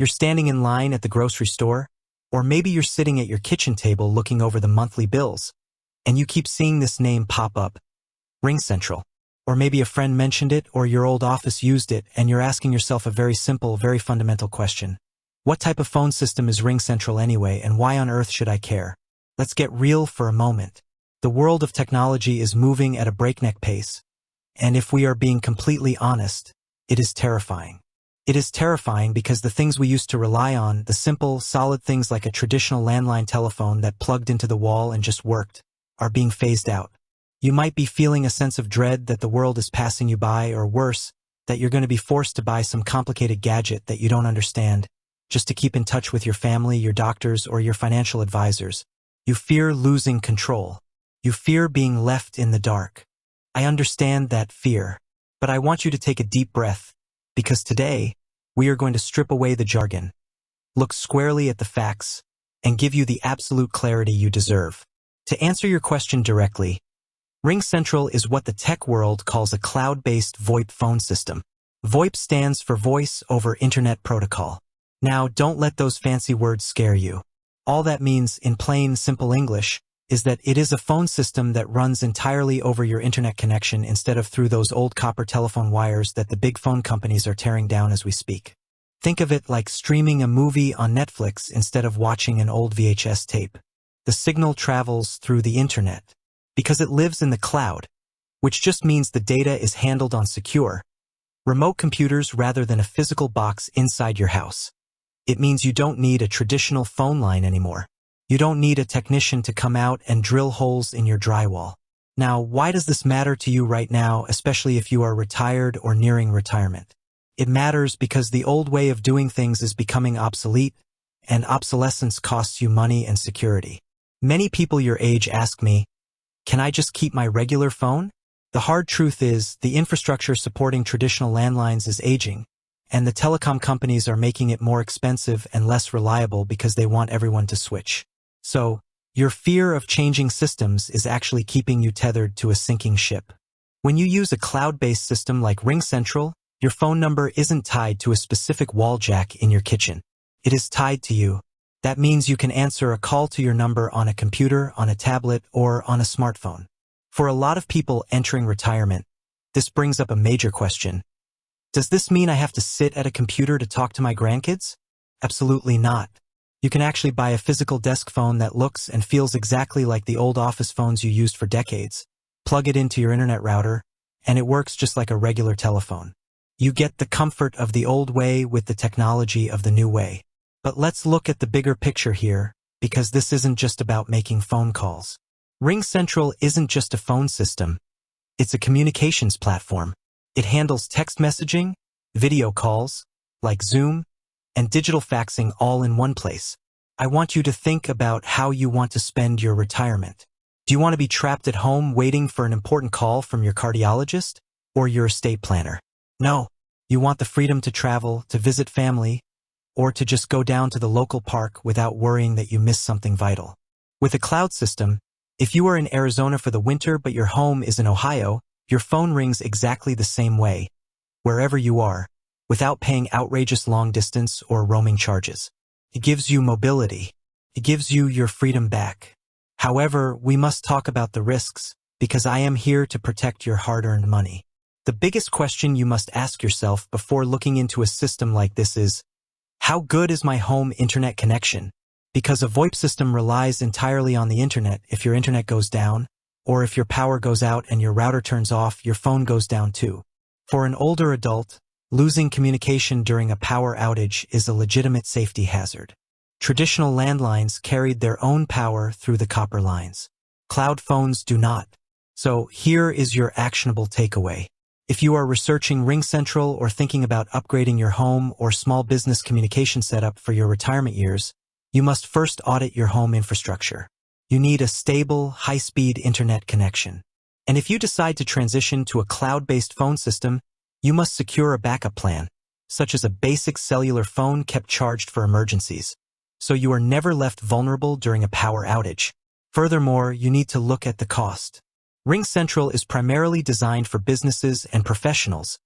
You're standing in line at the grocery store, or maybe you're sitting at your kitchen table looking over the monthly bills, and you keep seeing this name pop up, RingCentral. Or maybe a friend mentioned it, or your old office used it, and you're asking yourself a very simple, very fundamental question. What type of phone system is RingCentral anyway, and why on earth should I care? Let's get real for a moment. The world of technology is moving at a breakneck pace, and if we are being completely honest, it is terrifying. It is terrifying because the things we used to rely on, the simple, solid things like a traditional landline telephone that plugged into the wall and just worked, are being phased out. You might be feeling a sense of dread that the world is passing you by, or worse, that you're going to be forced to buy some complicated gadget that you don't understand, just to keep in touch with your family, your doctors, or your financial advisors. You fear losing control. You fear being left in the dark. I understand that fear, but I want you to take a deep breath, because today, we are going to strip away the jargon, look squarely at the facts, and give you the absolute clarity you deserve. To answer your question directly, RingCentral is what the tech world calls a cloud-based VoIP phone system. VoIP stands for Voice over Internet Protocol. Now, don't let those fancy words scare you. All that means, in plain, simple English, is that it is a phone system that runs entirely over your internet connection instead of through those old copper telephone wires that the big phone companies are tearing down as we speak. Think of it like streaming a movie on Netflix instead of watching an old VHS tape. The signal travels through the internet because it lives in the cloud, which just means the data is handled on secure, remote computers rather than a physical box inside your house. It means you don't need a traditional phone line anymore. You don't need a technician to come out and drill holes in your drywall. Now, why does this matter to you right now, especially if you are retired or nearing retirement? It matters because the old way of doing things is becoming obsolete, and obsolescence costs you money and security. Many people your age ask me, can I just keep my regular phone? The hard truth is, the infrastructure supporting traditional landlines is aging, and the telecom companies are making it more expensive and less reliable because they want everyone to switch. So, your fear of changing systems is actually keeping you tethered to a sinking ship. When you use a cloud-based system like RingCentral, your phone number isn't tied to a specific wall jack in your kitchen. It is tied to you. That means you can answer a call to your number on a computer, on a tablet, or on a smartphone. For a lot of people entering retirement, this brings up a major question. Does this mean I have to sit at a computer to talk to my grandkids? Absolutely not. You can actually buy a physical desk phone that looks and feels exactly like the old office phones you used for decades. Plug it into your internet router, and it works just like a regular telephone. You get the comfort of the old way with the technology of the new way. But let's look at the bigger picture here, because this isn't just about making phone calls. RingCentral isn't just a phone system. It's a communications platform. It handles text messaging, video calls, like Zoom, and digital faxing all in one place. I want you to think about how you want to spend your retirement. Do you want to be trapped at home waiting for an important call from your cardiologist or your estate planner? No, you want the freedom to travel, to visit family, or to just go down to the local park without worrying that you missed something vital. With a cloud system, if you are in Arizona for the winter but your home is in Ohio, your phone rings exactly the same way, wherever you are, without paying outrageous long-distance or roaming charges. It gives you mobility. It gives you your freedom back. However, we must talk about the risks, because I am here to protect your hard-earned money. The biggest question you must ask yourself before looking into a system like this is, how good is my home internet connection? Because a VoIP system relies entirely on the internet. If your internet goes down, or if your power goes out and your router turns off, your phone goes down too. For an older adult, losing communication during a power outage is a legitimate safety hazard. Traditional landlines carried their own power through the copper lines. Cloud phones do not. So here is your actionable takeaway. If you are researching RingCentral or thinking about upgrading your home or small business communication setup for your retirement years, you must first audit your home infrastructure. You need a stable, high-speed internet connection. And if you decide to transition to a cloud-based phone system, you must secure a backup plan, such as a basic cellular phone kept charged for emergencies, so you are never left vulnerable during a power outage. Furthermore, you need to look at the cost. RingCentral is primarily designed for businesses and professionals,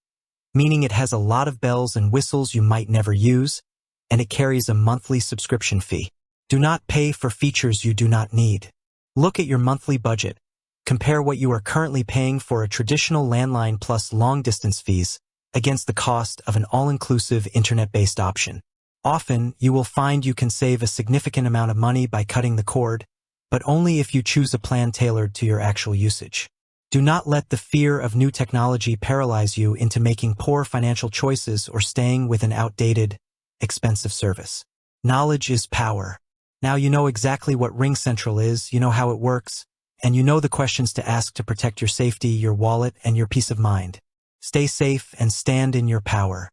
meaning it has a lot of bells and whistles you might never use, and it carries a monthly subscription fee. Do not pay for features you do not need. Look at your monthly budget. Compare what you are currently paying for a traditional landline plus long-distance fees against the cost of an all-inclusive internet-based option. Often, you will find you can save a significant amount of money by cutting the cord, but only if you choose a plan tailored to your actual usage. Do not let the fear of new technology paralyze you into making poor financial choices or staying with an outdated, expensive service. Knowledge is power. Now you know exactly what RingCentral is, you know how it works, and you know the questions to ask to protect your safety, your wallet, and your peace of mind. Stay safe and stand in your power.